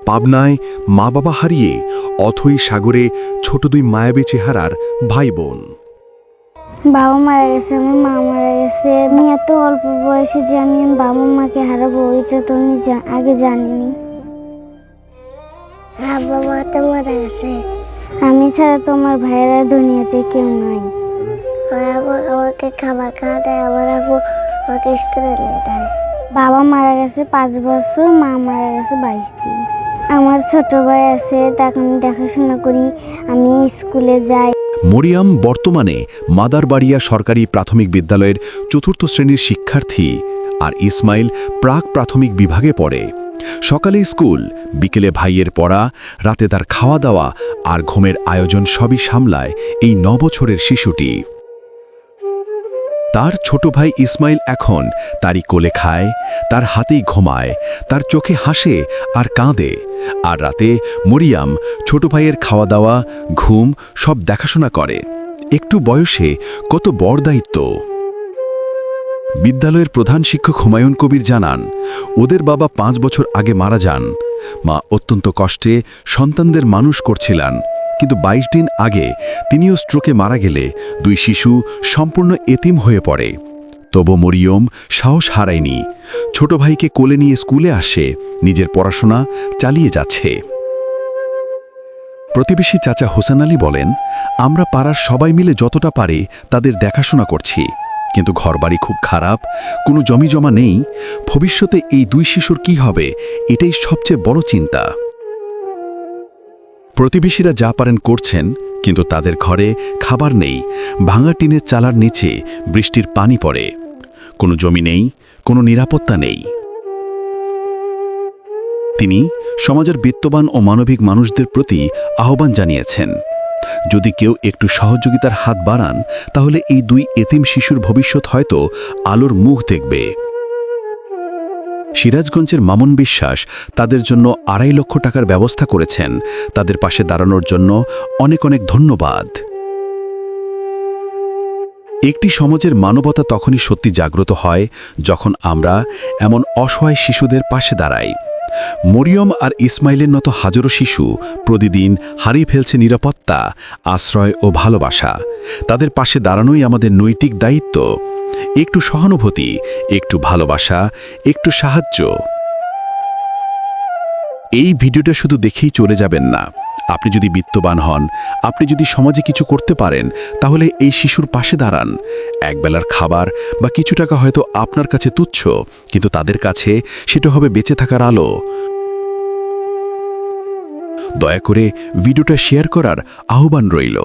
পাবনায় মা বাবা হারিয়ে অথই সাগরে ছোট দুই মায়াবী চেহারার ভাই বোন। বাবা মারা গেছে, আমার মা মারা গেছে। আমি এত অল্প বয়সে যে আমি বাবা মাকে হারাবো এটা তো আমি আগে জানিনি। বাবা তো মারা গেছে। আমি ছাড়া তো আমার ভাইয়েরা দুনিয়াতে কেউ নাই। আমাকে খাবার খাওয়া দেয়, আমার আপু আমাকে স্কুলে নিয়ে দেয়। বাবা মারা গেছে 5 বছর, মা মারা গেছে 22 দিন। আমার ছোট ভাই আছে, তাকে আমি দেখাশোনা করি, আমি স্কুলে যাই। মরিয়ম বর্তমানে মাদারবাড়িয়া সরকারি প্রাথমিক বিদ্যালয়ের 4র্থ শ্রেণীর শিক্ষার্থী, আর ইসমাইল প্রাক প্রাথমিক বিভাগে পড়ে। সকালে স্কুল, বিকেলে ভাইয়ের পড়া, রাতে তার খাওয়া দাওয়া আর ঘুমের আয়োজন সবই সামলায় এই 9 বছরের শিশুটি। তার ছোট ভাই ইসমাইল এখন তারই কোলে খায়, তার হাতেই ঘুমায়, তার চোখে হাসে আর কাঁদে। আর রাতে মরিয়ম ছোট ভাইয়ের খাওয়া দাওয়া, ঘুম সব দেখাশোনা করে। একটু বয়সে কত বড় দায়িত্ব। বিদ্যালয়ের প্রধান শিক্ষক হুমায়ুন কবির জানান, ওদের বাবা 5 বছর আগে মারা যান। মা অত্যন্ত কষ্টে সন্তানদের মানুষ করছিলেন, কিন্তু 22 দিন আগে তিনিও স্ট্রোকে মারা গেলে 2 শিশু সম্পূর্ণ এতিম হয়ে পড়ে। তবু মরিয়ম সাহস হারায়নি, ছোট ভাইকে কোলে নিয়ে স্কুলে আসে, নিজের পড়াশোনা চালিয়ে যাচ্ছে। প্রতিবেশী চাচা হোসেন আলী বলেন, আমরা পাড়ার সবাই মিলে যতটা পারে তাদের দেখাশোনা করছি, কিন্তু ঘরবাড়ি খুব খারাপ, কোনো জমি জমা নেই। ভবিষ্যতে এই 2 শিশুর কি হবে, এটাই সবচেয়ে বড় চিন্তা। প্রতিবেশীরা যা পারেন করছেন, কিন্তু তাদের ঘরে খাবার নেই, ভাঙা টিনের চালার নিচে বৃষ্টির পানি পড়ে, কোনো জমি নেই, কোনো নিরাপত্তা নেই। তিনি সমাজের বিত্তবান ও মানবিক মানুষদের প্রতি আহ্বান জানিয়েছেন, যদি কেউ একটু সহযোগিতার হাত বাড়ান, তাহলে এই 2 এতিম শিশুর ভবিষ্যৎ হয়তো আলোর মুখ দেখবে। সিরাজগঞ্জের মামুন বিশ্বাস তাদের জন্য 2.5 লক্ষ টাকার ব্যবস্থা করেছেন। তাদের পাশে দাঁড়ানোর জন্য অনেক অনেক ধন্যবাদ। একটি সমাজের মানবতা তখনই সত্যি জাগ্রত হয় যখন আমরা এমন অসহায় শিশুদের পাশে দাঁড়াই। মরিয়ম আর ইসমাইলের মতো হাজারো শিশু প্রতিদিন হারিয়ে ফেলছে নিরাপত্তা, আশ্রয় ও ভালোবাসা। তাদের পাশে দাঁড়ানোই আমাদের নৈতিক দায়িত্ব। একটু সহানুভূতি, একটু ভালোবাসা, একটু সাহায্য। এই ভিডিওটা শুধু দেখেই চলে যাবেন না। আপনি যদি বিত্তবান হন, আপনি যদি সমাজে কিছু করতে পারেন, তাহলে এই শিশুর পাশে দাঁড়ান। একবেলার খাবার বা কিছু টাকা হয়তো আপনার কাছে তুচ্ছ, কিন্তু তাদের কাছে সেটা হবে বেঁচে থাকার আলো। দয়া করে ভিডিওটা শেয়ার করার আহ্বান রইল।